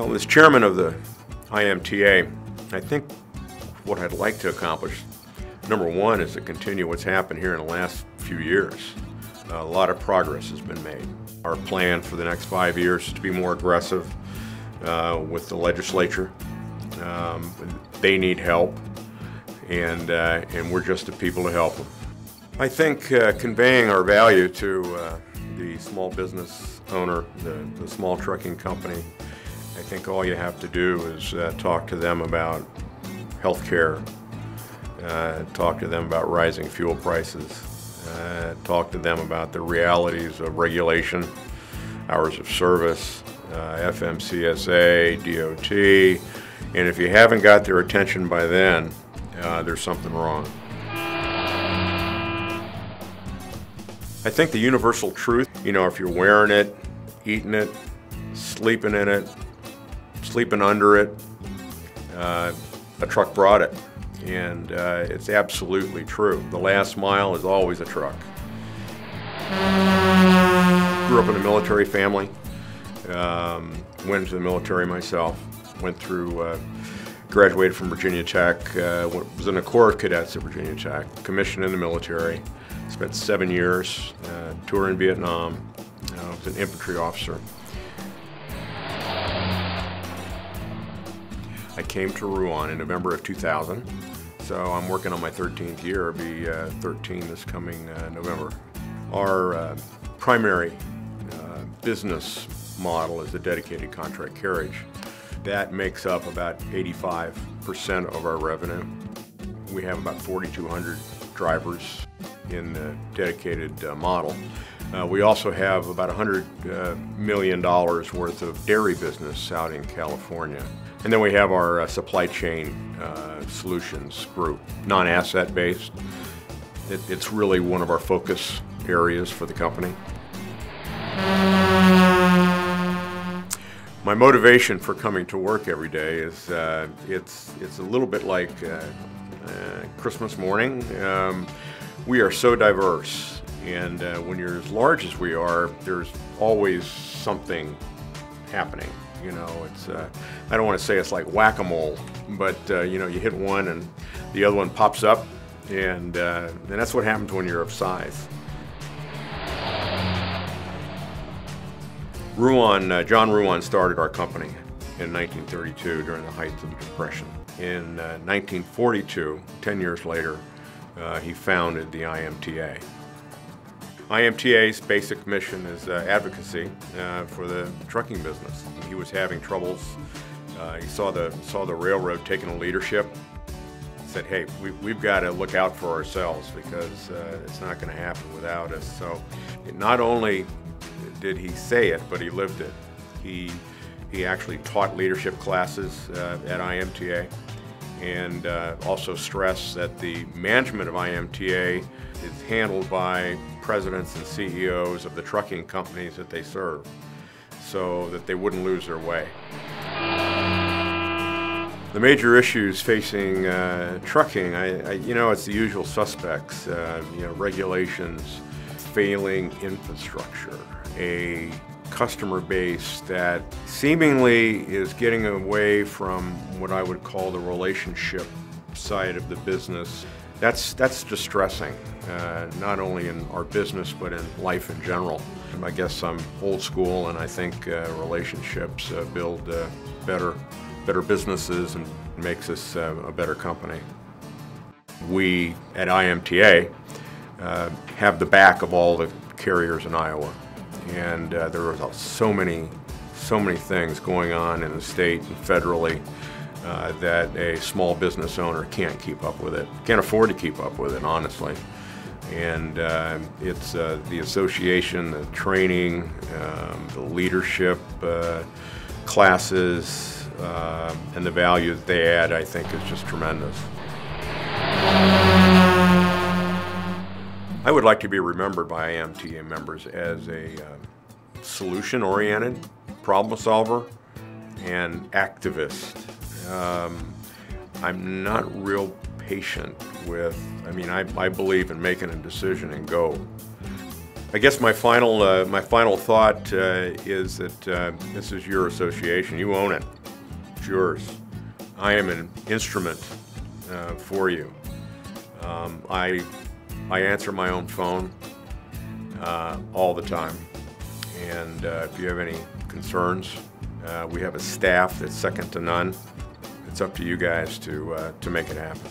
Well, as chairman of the IMTA, I think what I'd like to accomplish, number one, is to continue what's happened here in the last few years. A lot of progress has been made. Our plan for the next 5 years is to be more aggressive with the legislature. They need help, and we're just the people to help them. I think conveying our value to the small business owner, the small trucking company, I think all you have to do is talk to them about health care, talk to them about rising fuel prices, talk to them about the realities of regulation, hours of service, FMCSA, DOT, and if you haven't got their attention by then, there's something wrong. I think the universal truth, if you're wearing it, eating it, sleeping in it, sleeping under it, a truck brought it. And it's absolutely true. The last mile is always a truck. Grew up in a military family, went into the military myself, went through, graduated from Virginia Tech, was in the Corps of Cadets at Virginia Tech, commissioned in the military, spent 7 years, touring in Vietnam, was an infantry officer. I came to Ruan in November of 2000, so I'm working on my 13th year. I'll be 13 this coming November. Our primary business model is the dedicated contract carriage. That makes up about 85% of our revenue. We have about 4,200 drivers in the dedicated model. We also have about $100 million worth of dairy business out in California. And then we have our supply chain solutions group, non-asset based. It's really one of our focus areas for the company. My motivation for coming to work every day is it's a little bit like Christmas morning. We are so diverse, and when you're as large as we are, there's always something happening. It's I don't want to say it's like whack-a-mole, but you hit one and the other one pops up, and that's what happens when you're of size. John Ruan started our company in 1932 during the height of the Depression. In 1942, 10 years later, he founded the IMTA. IMTA's basic mission is advocacy for the trucking business. He was having troubles. He saw the railroad taking a leadership. He said, "Hey, we've got to look out for ourselves because it's not going to happen without us." So, not only did he say it, but he lived it. He actually taught leadership classes at IMTA, and also stressed that the management of IMTA is handled by presidents and CEOs of the trucking companies that they serve, so that they wouldn't lose their way. The major issues facing trucking, it's the usual suspects, regulations, failing infrastructure, a customer base that seemingly is getting away from what I would call the relationship side of the business. That's distressing, not only in our business but in life in general. I guess I'm old school, and I think relationships build better businesses and makes us a better company. We at IMTA have the back of all the carriers in Iowa, and there are so many things going on in the state and federally that a small business owner can't keep up with it, can't afford to keep up with it, honestly. And it's the association, the training, the leadership classes, and the value that they add, I think, is just tremendous. I would like to be remembered by IMTA members as a solution-oriented problem solver and activist. I'm not real patient with, I believe in making a decision and go. I guess my final thought is that this is your association. You own it. just yours. I am an instrument for you. I answer my own phone all the time, and if you have any concerns, we have a staff that's second to none. It's up to you guys to make it happen.